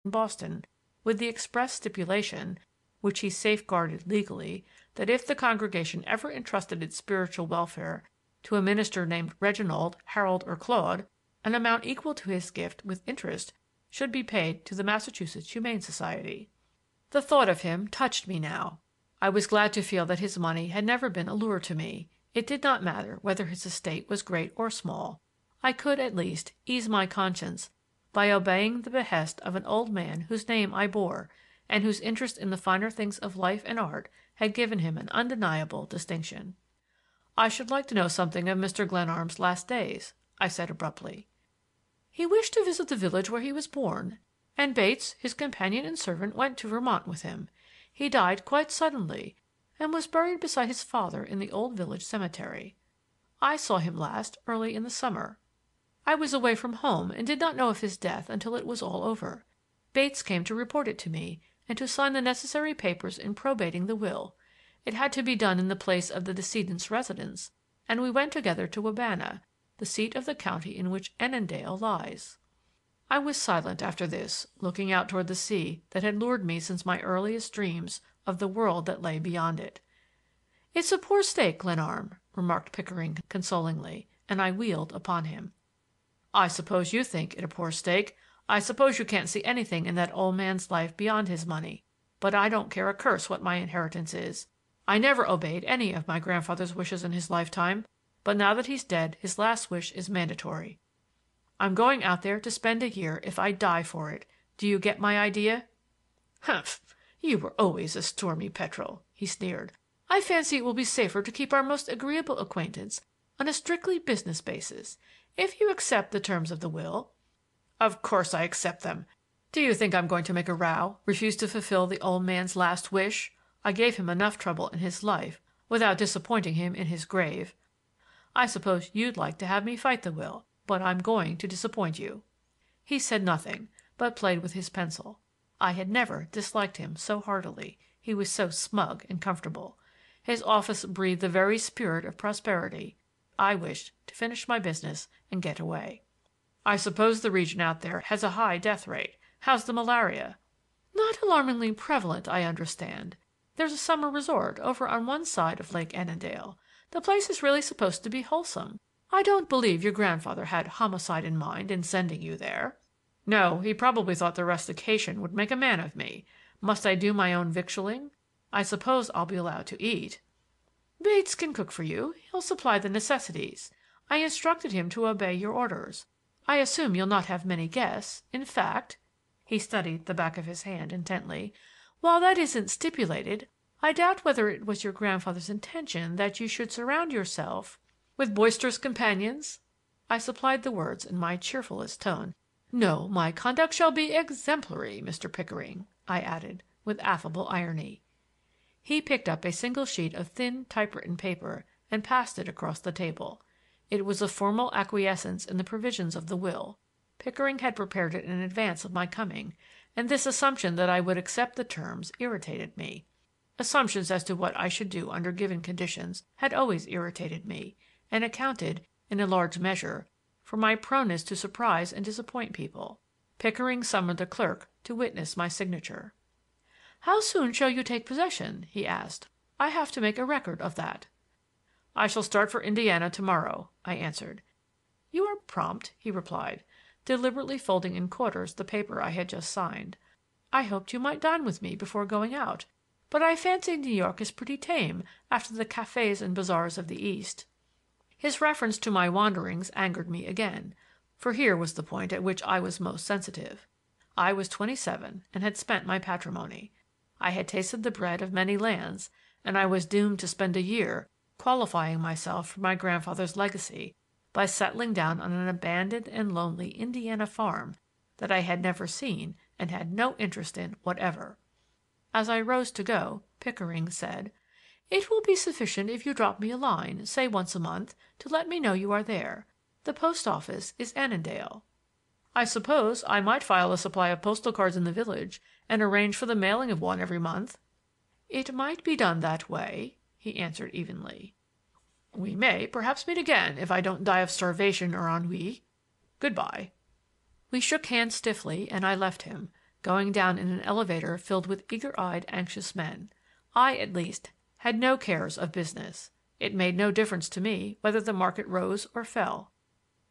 Boston, with the express stipulation, which he safeguarded legally, that if the congregation ever entrusted its spiritual welfare to a minister named Reginald, Harold, or Claude, an amount equal to his gift with interest should be paid to the Massachusetts Humane Society. The thought of him touched me now. I was glad to feel that his money had never been a lure to me. It did not matter whether his estate was great or small. I could, at least, ease my conscience by obeying the behest of an old man whose name I bore, and whose interest in the finer things of life and art had given him an undeniable distinction. "I should like to know something of Mr. Glenarm's last days," I said abruptly. "He wished to visit the village where he was born, and Bates, his companion and servant, went to Vermont with him. He died quite suddenly, and was buried beside his father in the old village cemetery. I saw him last early in the summer. I was away from home and did not know of his death until it was all over. Bates came to report it to me and to sign the necessary papers in probating the will. It had to be done in the place of the decedent's residence, and we went together to Wabana, the seat of the county in which Annandale lies." I was silent after this, looking out toward the sea that had lured me since my earliest dreams of the world that lay beyond it. "It's a poor stake, Glenarm," remarked Pickering consolingly, and I wheeled upon him. "I suppose you think it a poor stake. I suppose you can't see anything in that old man's life beyond his money. But I don't care a curse what my inheritance is. I never obeyed any of my grandfather's wishes in his lifetime, but now that he's dead his last wish is mandatory. I'm going out there to spend a year if I die for it. Do you get my idea?" "Humph! You were always a stormy petrel," he sneered. "I fancy it will be safer to keep our most agreeable acquaintance on a strictly business basis. If you accept the terms of the will—" "Of course I accept them. Do you think I'm going to make a row, refuse to fulfill the old man's last wish? I gave him enough trouble in his life without disappointing him in his grave. I suppose you'd like to have me fight the will, but I'm going to disappoint you." He said nothing, but played with his pencil. I had never disliked him so heartily. He was so smug and comfortable. His office breathed the very spirit of prosperity. I wished to finish my business and get away. "I suppose the region out there has a high death rate. How's the malaria?" "Not alarmingly prevalent, I understand. There's a summer resort over on one side of Lake Annandale. The place is really supposed to be wholesome. I don't believe your grandfather had homicide in mind in sending you there." "No, he probably thought the rustication would make a man of me. Must I do my own victualling? I suppose I'll be allowed to eat." "Bates can cook for you. He'll supply the necessities. I instructed him to obey your orders. I assume you'll not have many guests. In fact," he studied the back of his hand intently, "while that isn't stipulated, I doubt whether it was your grandfather's intention that you should surround yourself—" "With boisterous companions?" I supplied the words in my cheerfulest tone. "No, my conduct shall be exemplary, Mr. Pickering," I added, with affable irony. He picked up a single sheet of thin typewritten paper and passed it across the table. It was a formal acquiescence in the provisions of the will. Pickering had prepared it in advance of my coming, and this assumption that I would accept the terms irritated me. Assumptions as to what I should do under given conditions had always irritated me, and accounted, in a large measure, for my proneness to surprise and disappoint people. Pickering summoned a clerk to witness my signature. "How soon shall you take possession?" he asked. "I have to make a record of that." "I shall start for Indiana tomorrow," I answered. "You are prompt," he replied, deliberately folding in quarters the paper I had just signed. "I hoped you might dine with me before going out, but I fancy New York is pretty tame after the cafés and bazaars of the East." His reference to my wanderings angered me again, for here was the point at which I was most sensitive. I was 27 and had spent my patrimony. I had tasted the bread of many lands, and I was doomed to spend a year qualifying myself for my grandfather's legacy by settling down on an abandoned and lonely Indiana farm that I had never seen and had no interest in whatever. As I rose to go, Pickering said, "It will be sufficient if you drop me a line, say once a month, to let me know you are there. The post office is Annandale." "I suppose I might file a supply of postal cards in the village and arrange for the mailing of one every month." "It might be done that way," he answered evenly. "We may perhaps meet again if I don't die of starvation or ennui. Good by." We shook hands stiffly, and I left him. going down in an elevator filled with eager-eyed, anxious men. I, at least, had no cares of business. It made no difference to me whether the market rose or fell.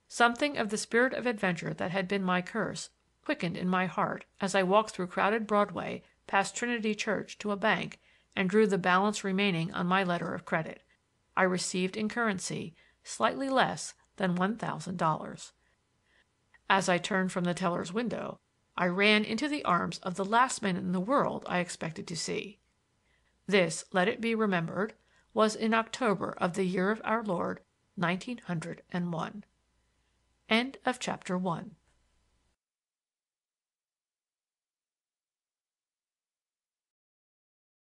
Something of the spirit of adventure that had been my curse quickened in my heart as I walked through crowded Broadway past Trinity Church to a bank and drew the balance remaining on my letter of credit. I received in currency slightly less than $1,000. As I turned from the teller's window, I ran into the arms of the last man in the world I expected to see. This, let it be remembered, was in October of the year of our Lord 1901. End of chapter 1.